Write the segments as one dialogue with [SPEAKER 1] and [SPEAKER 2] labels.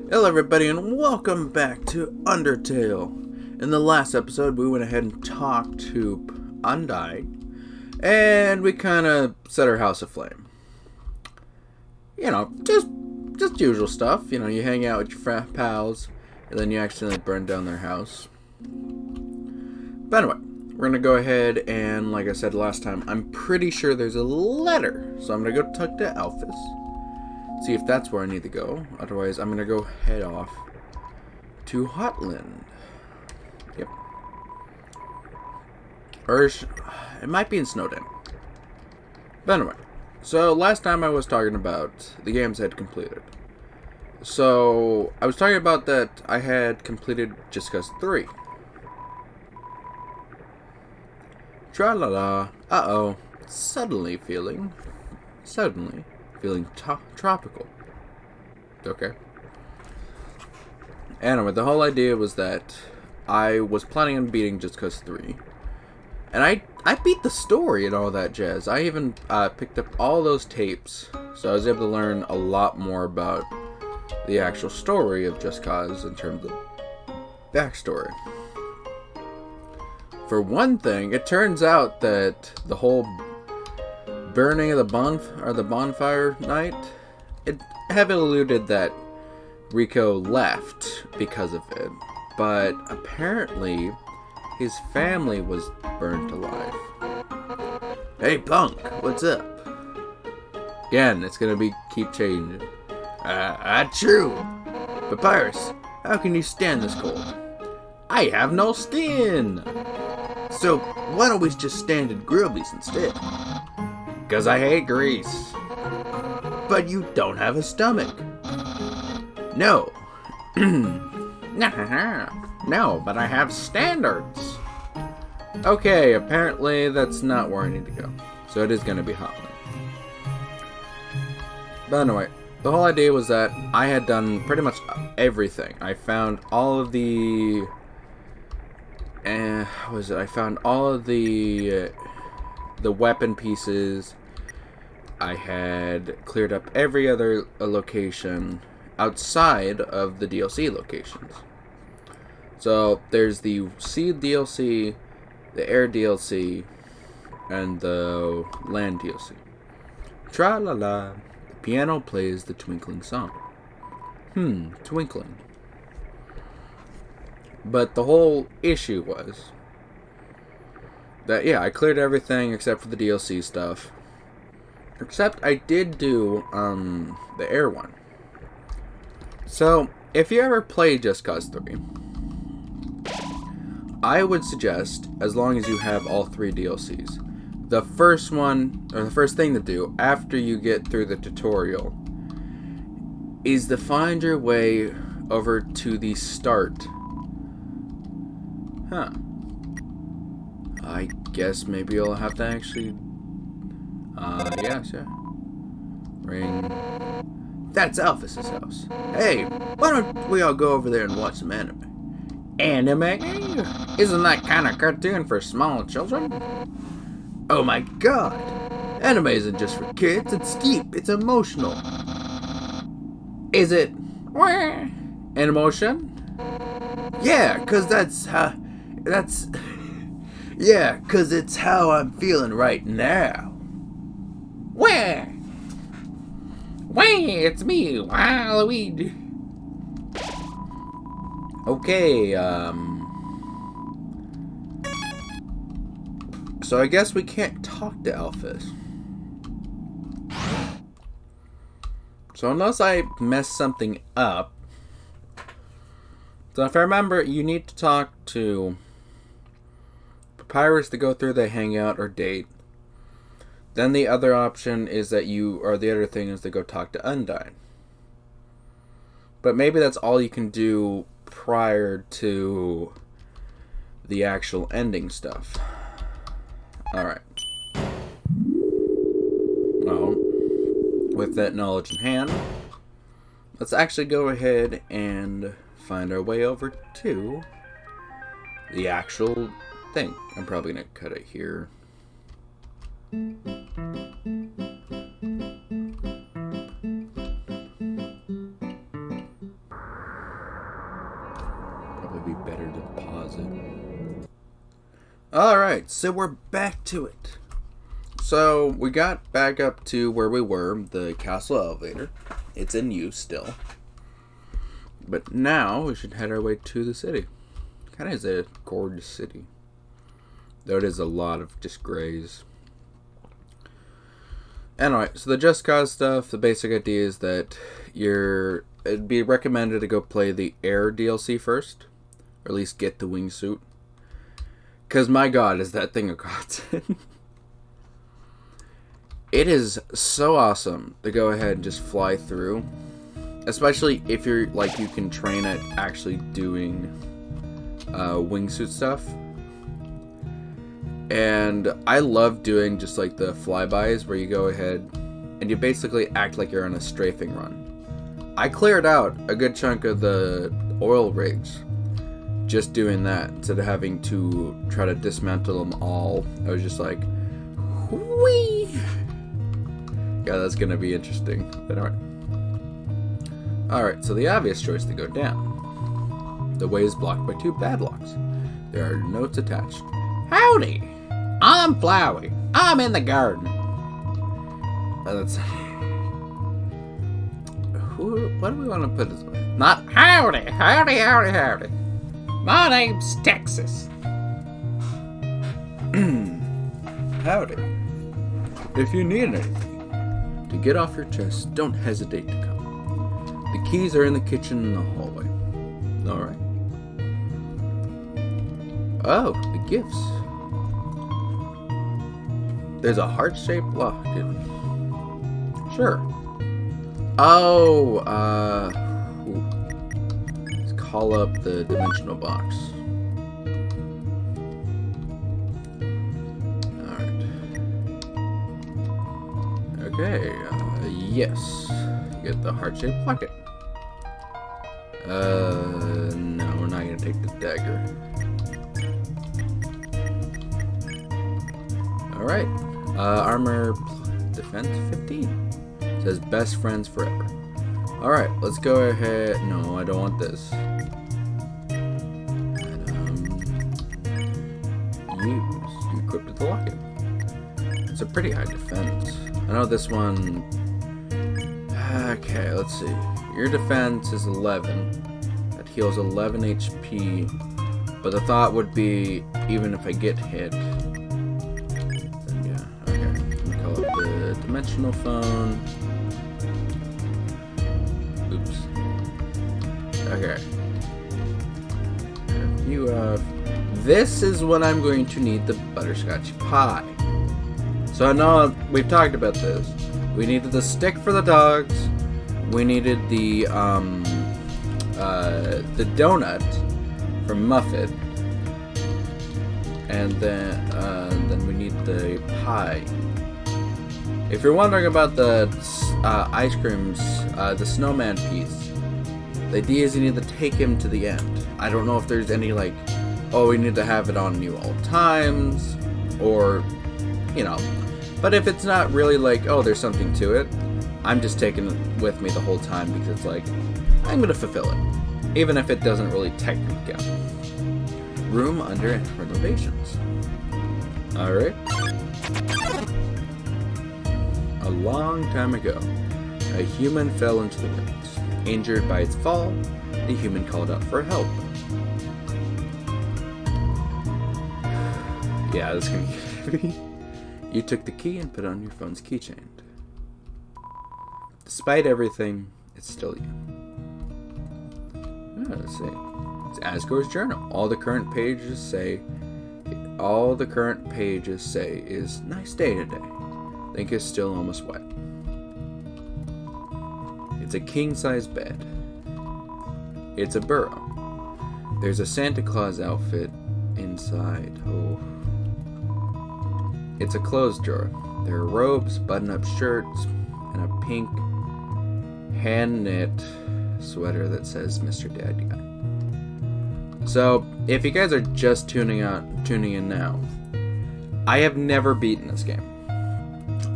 [SPEAKER 1] Hello everybody and welcome back to Undertale. In the last episode we went ahead and talked to Undyne and we kind of set our house aflame. You know, just usual stuff. You know, you hang out with your pals and then you accidentally burn down their house. But anyway, we're going to go ahead and, like I said last time, I'm pretty sure there's a letter. So I'm going to go talk to Alphys. See if that's where I need to go. Otherwise, I'm going to go head off to Hotland. Yep. Or it might be in Snowden. But anyway, so last time I was talking about the games I had completed. So I was talking about that I had completed Just Cause 3. Tra-la-la. Uh-oh. Suddenly feeling tropical. Okay. Anyway, the whole idea was that I was planning on beating Just Cause 3. And I beat the story and all that jazz. I even picked up all those tapes. So I was able to learn a lot more about the actual story of Just Cause in terms of backstory. For one thing, it turns out that the whole burning of the bonfire night, it heavily alluded that Rico left because of it, but apparently his family was burnt alive. Hey punk, what's up? Again, it's gonna keep changing. True. Papyrus, how can you stand this cold? I have no skin. So why don't we just stand in Grillby's instead? 'Cause I hate grease. But you don't have a stomach. No. No, but I have standards. Okay, apparently that's not where I need to go. So it is going to be Hotland. But anyway, the whole idea was that I had done pretty much everything. I found all of the... I found all of the weapon pieces. I had cleared up every other location outside of the DLC locations. So there's the Sea DLC, the Air DLC, and the Land DLC. Tra-la-la, the piano plays the twinkling song. Twinkling. But the whole issue was that, yeah, I cleared everything except for the DLC stuff. Except I did do, the Air one. So, if you ever play Just Cause 3, I would suggest, as long as you have all 3 DLCs, the first one, or the first thing to do after you get through the tutorial, is to find your way over to the start. I guess maybe you'll have to actually... yes, yeah. Ring. That's Alphys' house. Hey, why don't we all go over there and watch some anime? Anime? Isn't that kind of cartoon for small children? Oh my god! Anime isn't just for kids, it's deep, it's emotional. Is it... an emotion? Yeah, 'cause yeah, 'cause it's how I'm feeling right now. Where? It's me, Waluigi. Okay, so I guess we can't talk to Alphys. So unless I mess something up... So if I remember, you need to talk to Papyrus to go through the hangout or date. Then the other option is that the other thing is to go talk to Undyne. But maybe that's all you can do prior to the actual ending stuff. Alright. Well, with that knowledge in hand, let's actually go ahead and find our way over to the actual thing. I'm probably going to cut it here. Would be better to pause it. Alright, so we're back to it. So we got back up to where we were, the castle elevator. It's in use still. But now we should head our way to the city. Kind of is a gorgeous city. Though it is a lot of just grays. Anyway, so the Just Cause stuff, the basic idea is that it'd be recommended to go play the Air DLC first. Or at least get the wingsuit. Because my god, is that thing a godsend. It is so awesome to go ahead and just fly through. Especially if you're, like, you can train at actually doing wingsuit stuff. And I love doing just, like, the flybys where you go ahead and you basically act like you're on a strafing run. I cleared out a good chunk of the oil rigs just doing that instead of having to try to dismantle them all. I was just like, whee! Yeah, that's gonna be interesting. But alright, so the obvious choice to go down. The way is blocked by 2 padlocks. There are notes attached. Howdy! I'm Flowey. I'm in the garden. That's... What do we want to put this way? Not howdy! Howdy, howdy, howdy. My name's Texas. Howdy. If you need anything to get off your chest, don't hesitate to come. The keys are in the kitchen in the hallway. Alright. Oh, the gifts. There's a heart-shaped lock, dude. Sure. Oh, let's call up the dimensional box. Alright. Okay, yes. You get the heart-shaped locket. No, we're not gonna take the dagger. Alright. Armor defense 15. It says best friends forever. Alright, let's go ahead. No, I don't want this. Use. You equipped with the locket. It's a pretty high defense. I know this one. Okay, let's see. Your defense is 11. That heals 11 HP. But the thought would be, even if I get hit, then yeah. Okay. I'm gonna call up the dimensional phone. Oops. Okay. This is when I'm going to need the butterscotch pie. So I know we've talked about this. We needed the stick for the dogs. We needed the donut from Muffet, and then we need the pie. If you're wondering about the ice creams, the snowman piece, the idea is you need to take him to the end. I don't know if there's any like, oh, we need to have it on you all times, or, you know. But if it's not really like, oh, there's something to it, I'm just taking it with me the whole time because it's like, I'm going to fulfill it. Even if it doesn't really technically count. Room under renovations. Alright. A long time ago, a human fell into the ruins. Injured by its fall, the human called out for help. Yeah, this is going to get heavy. You took the key and put it on your phone's keychain. Despite everything, it's still you. Oh, let's see. It's Asgore's journal. All the current pages say is nice day today. Think it's still almost wet. It's a king-size bed. It's a burrow. There's a Santa Claus outfit inside. Oh. It's a clothes drawer. There are robes, button-up shirts, and a pink hand-knit sweater that says Mr. Dad Guy. So, if you guys are just tuning in now, I have never beaten this game.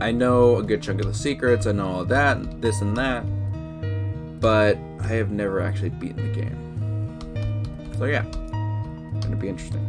[SPEAKER 1] I know a good chunk of the secrets, I know all that, this and that, but I have never actually beaten the game. So yeah, gonna be interesting.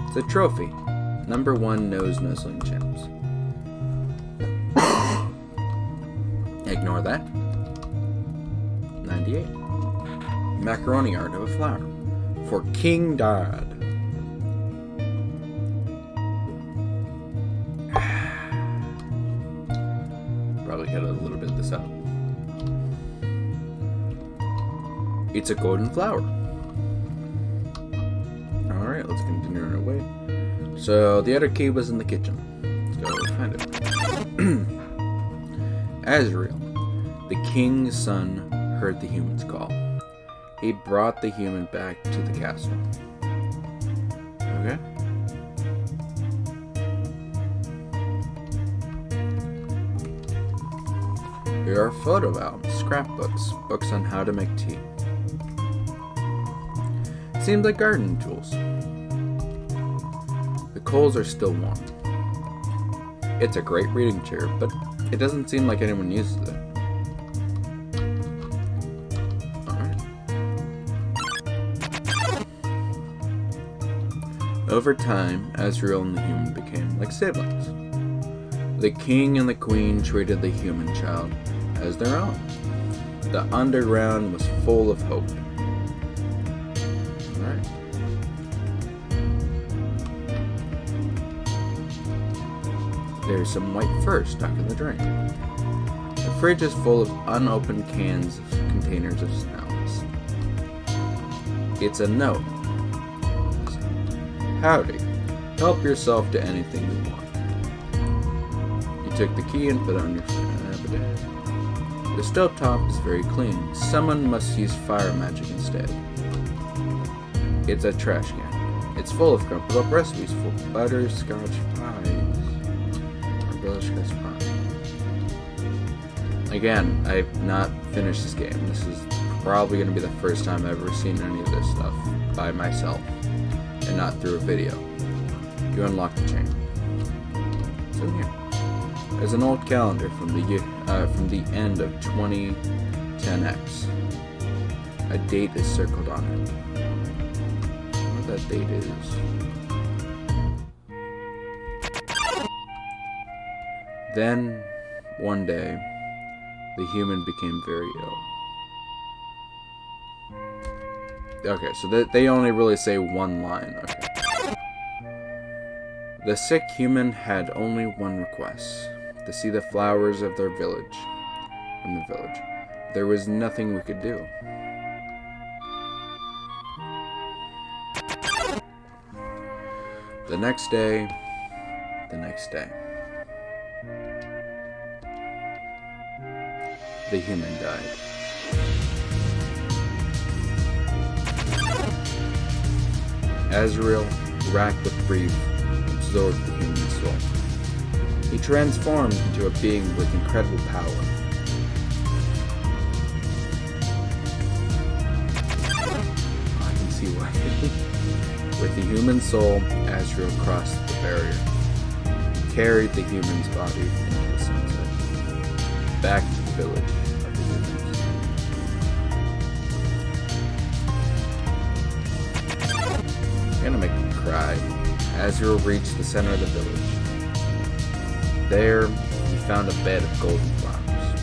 [SPEAKER 1] It's a trophy. Number 1 nose nuzzling gems. Ignore that. 98. Macaroni art of a flower. For King Dodd. Probably got a little bit of this out. It's a golden flower. Alright, let's continue on our way. So, the other key was in the kitchen. Let's go find it. Azrael, the king's son, heard the human's call. He brought the human back to the castle. Okay. Here are photo albums, scrapbooks, books on how to make tea. Seems like gardening tools. The coals are still warm. It's a great reading chair, but it doesn't seem like anyone uses it. Alright. Over time, Azrael and the human became like siblings. The king and the queen treated the human child as their own. The underground was full of hope. Alright. There's some white fur stuck in the drain. The fridge is full of unopened cans of containers of smells. It's a note. Howdy. Help yourself to anything you want. You took the key and put it on your phone. The stovetop is very clean. Someone must use fire magic instead. It's a trash can. It's full of crumpled up recipes for butterscotch pies. Or butterscotch pie. Again, I've not finished this game. This is probably going to be the first time I've ever seen any of this stuff by myself and not through a video. You unlock the chain. It's in here. There's an old calendar from the end of 2010X. A date is circled on it. What that date is. Then, one day, the human became very ill. Okay, so they only really say one line. Okay. The sick human had only one request. To see the flowers of their village. From the village. There was nothing we could do. The next day. The human died. Azrael, racked with grief, absorbed the human soul. He transformed into a being with incredible power. I can see why. With the human soul, Azrael crossed the barrier. He carried the human's body into the sunset. Back to the village of the humans. You're gonna make me cry. Azrael reached the center of the village. There, he found a bed of golden flowers.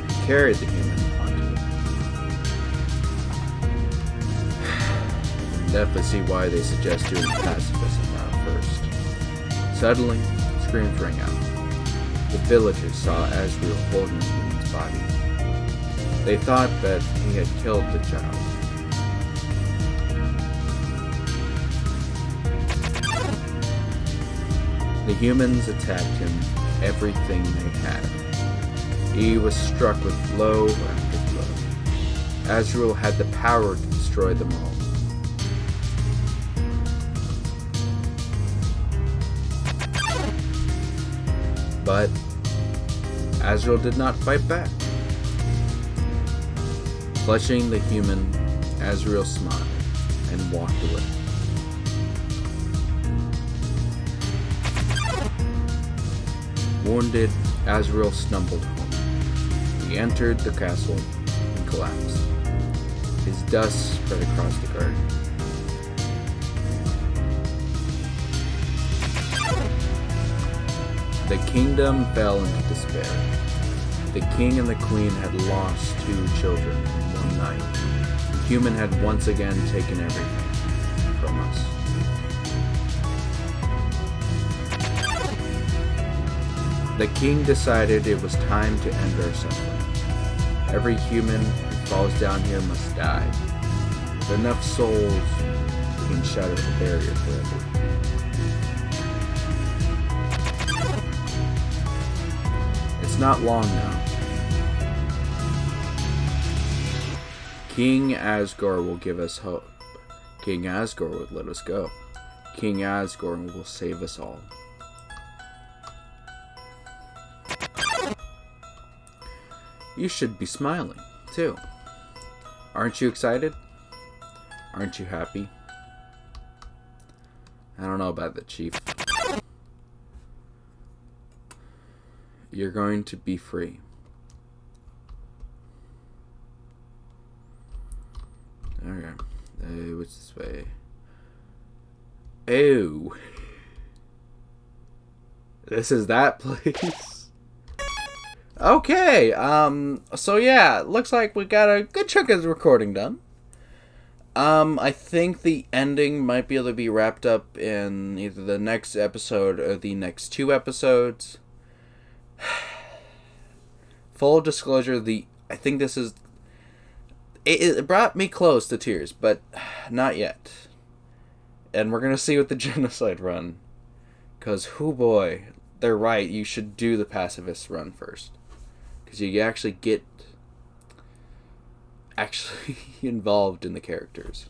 [SPEAKER 1] He carried the human onto it. You can definitely see why they suggest doing pacifism round first. Suddenly, screams rang out. The villagers saw Azrael holding the human's body. They thought that he had killed the child. The humans attacked him, everything they had. He was struck with blow after blow. Azrael had the power to destroy them all. But Azrael did not fight back. Clutching the human, Azrael smiled and walked away. Wounded, Azrael stumbled home. He entered the castle and collapsed. His dust spread across the garden. The kingdom fell into despair. The king and the queen had lost 2 children in one night. The human had once again taken everything from us. The king decided it was time to end our suffering. Every human who falls down here must die. With enough souls, we can shatter the barrier forever. It's not long now. King Asgore will give us hope. King Asgore will let us go. King Asgore will save us all. You should be smiling, too. Aren't you excited? Aren't you happy? I don't know about the chief. You're going to be free. Okay. Which this way? Oh. This is that place. Okay, so yeah, looks like we got a good chunk of the recording done. I think the ending might be able to be wrapped up in either the next episode or the next 2 episodes. Full disclosure, I think this is... It brought me close to tears, but not yet. And we're gonna see with the genocide run. Because, hoo boy, they're right, you should do the pacifist run first. Because you actually get involved in the characters.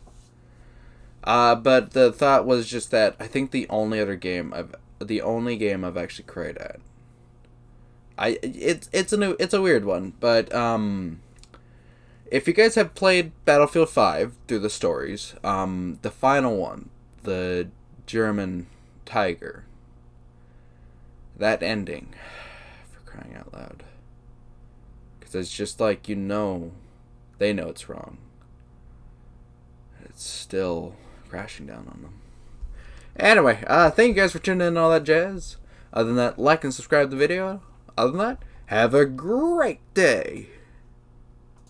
[SPEAKER 1] But the thought was just that I think the only game I've actually cried at. It's a weird one, but if you guys have played Battlefield 5 through the stories, the final one, the German Tiger, that ending, for crying out loud. Because it's just like, they know it's wrong. It's still crashing down on them. Anyway, thank you guys for tuning in and all that jazz. Other than that, like and subscribe to the video. Other than that, have a great day.